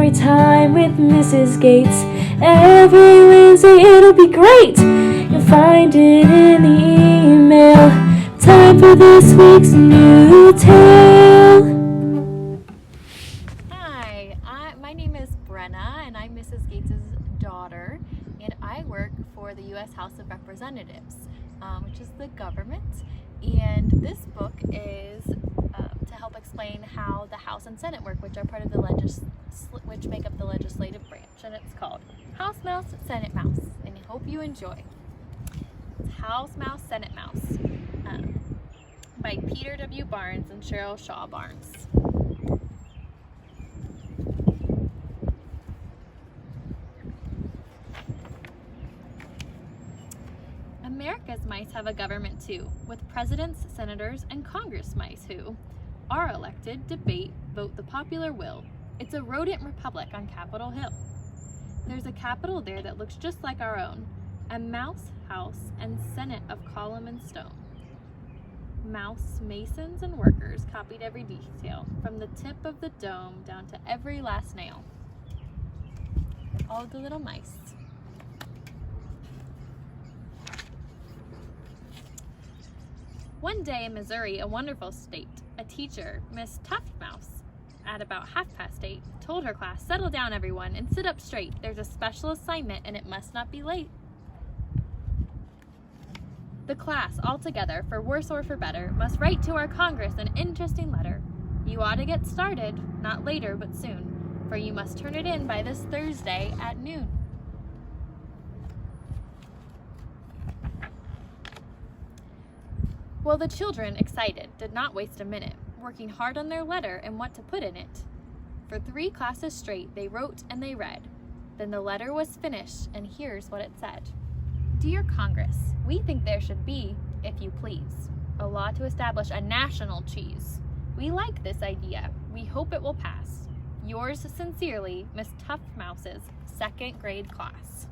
story time with Mrs. Gates. Every Wednesday it'll be great. You'll find it in the email. Time for this week's new tale. Hi, my name is Brenna, and I'm Mrs. Gates' daughter, and I work for the U.S. House of Representatives, which is the government. And this book is to help explain how the House and Senate work, which are part of the which make up the legislative branch, and it's called House Mouse, Senate Mouse, and I hope you enjoy. It's House Mouse, Senate Mouse, by Peter W. Barnes and Cheryl Shaw Barnes. America's mice have a government too, with presidents, senators, and Congress mice who are elected, debate, vote the popular will. It's a rodent republic on Capitol Hill. There's a capitol there that looks just like our own, a mouse house and senate of column and stone. Mouse masons and workers copied every detail, from the tip of the dome down to every last nail. All the little mice. One day in Missouri, a wonderful state, a teacher, Miss Tuftmouse, at about 8:30, told her class, "Settle down, everyone, and sit up straight. There's a special assignment, and it must not be late." The class, all together, for worse or for better, must write to our Congress an interesting letter. You ought to get started, not later, but soon, for you must turn it in by this Thursday at noon. Well, the children, excited, did not waste a minute, working hard on their letter and what to put in it. For 3 classes straight, they wrote and they read. Then the letter was finished, and here's what it said. Dear Congress, we think there should be, if you please, a law to establish a national cheese. We like this idea. We hope it will pass. Yours sincerely, Miss Tuftmouse's 2nd grade class.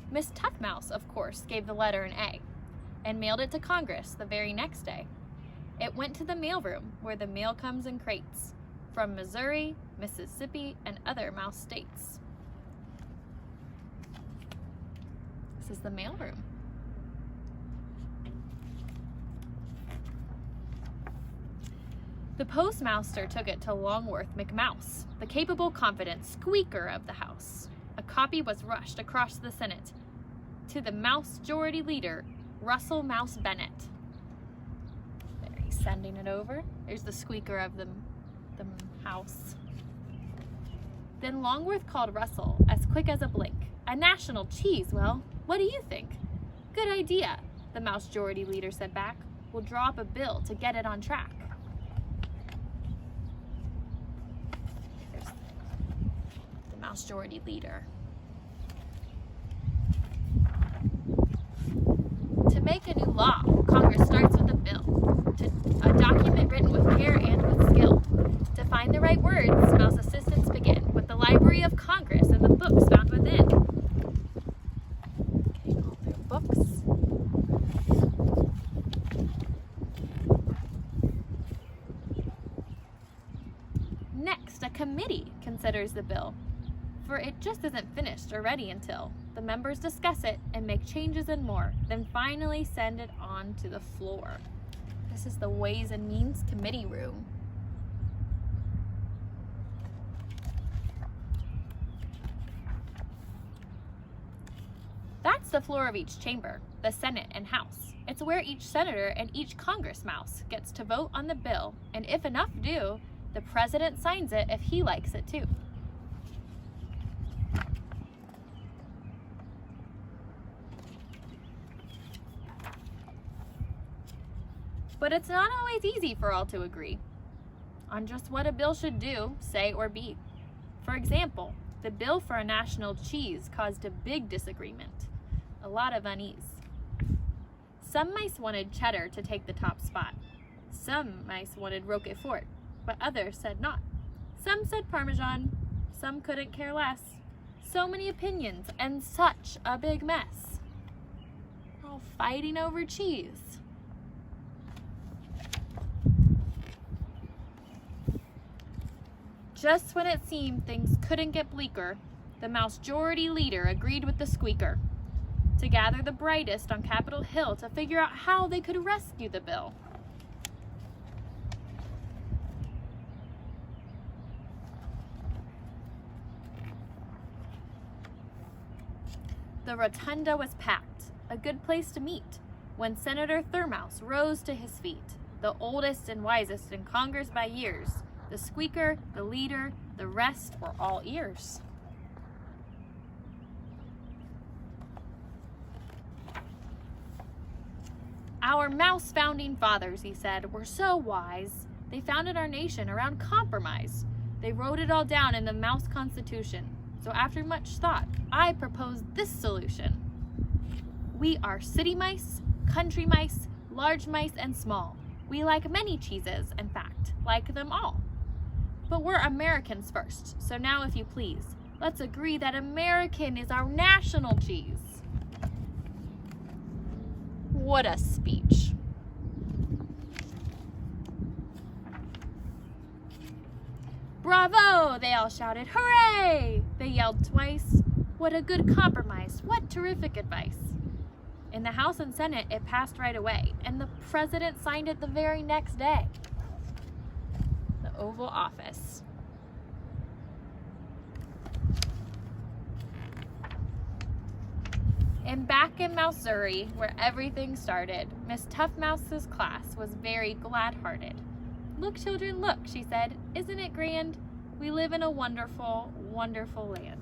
Miss Tuftmouse, of course, gave the letter an A and mailed it to Congress the very next day. It went to the mailroom where the mail comes in crates from Missouri, Mississippi, and other mouse states. This is the mailroom. The postmaster took it to Longworth McMouse, the capable, confident squeaker of the House. A copy was rushed across the Senate to the Mouse Majority Leader, Russell Mouse Bennett. There, he's sending it over. There's the squeaker of the House. Then Longworth called Russell as quick as a blink. A national cheese, well, what do you think? Good idea, the Mouse Majority Leader said back. We'll draw up a bill to get it on track. Mouse Majority Leader. To make a new law, Congress starts with a bill, a document written with care and with skill. To find the right words, mouse assistants begin with the Library of Congress and the books found within. Okay, all their books. Next, a committee considers the bill, for it just isn't finished or ready until the members discuss it and make changes and more, then finally send it on to the floor. This is the Ways and Means Committee room. That's the floor of each chamber, the Senate and House. It's where each senator and each Congress mouse gets to vote on the bill, and if enough do, the president signs it if he likes it too. But it's not always easy for all to agree on just what a bill should do, say, or be. For example, the bill for a national cheese caused a big disagreement, a lot of unease. Some mice wanted cheddar to take the top spot. Some mice wanted Roquefort, but others said not. Some said Parmesan, some couldn't care less. So many opinions and such a big mess. We're all fighting over cheese. Just when it seemed things couldn't get bleaker, the Mouse-jority leader agreed with the squeaker to gather the brightest on Capitol Hill to figure out how they could rescue the bill. The rotunda was packed, a good place to meet, when Senator Thurmouse rose to his feet, the oldest and wisest in Congress by years. The squeaker, the leader, the rest were all ears. Our mouse founding fathers, he said, were so wise. They founded our nation around compromise. They wrote it all down in the Mouse Constitution. So after much thought, I proposed this solution. We are city mice, country mice, large mice, and small. We like many cheeses, in fact, like them all. But we're Americans first, so now if you please, let's agree that American is our national cheese. What a speech. Bravo, they all shouted. Hooray! They yelled twice. What a good compromise. What terrific advice. In the House and Senate, it passed right away, and the president signed it the very next day. The Oval Office. And back in Missouri, where everything started, Miss Tough Mouse's class was very glad-hearted. Look, children, look, she said. Isn't it grand? We live in a wonderful, wonderful land.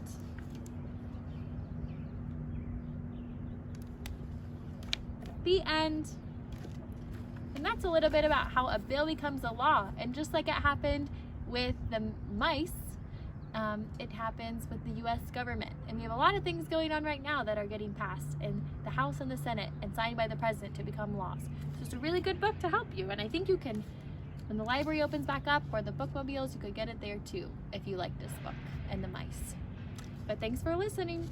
The end. And that's a little bit about how a bill becomes a law. And just like it happened with the mice, it happens with the U.S. government. And we have a lot of things going on right now that are getting passed in the House and the Senate and signed by the president to become laws. So it's a really good book to help you. And I think you can, when the library opens back up or the bookmobiles, you could get it there too if you like this book and the mice. But thanks for listening.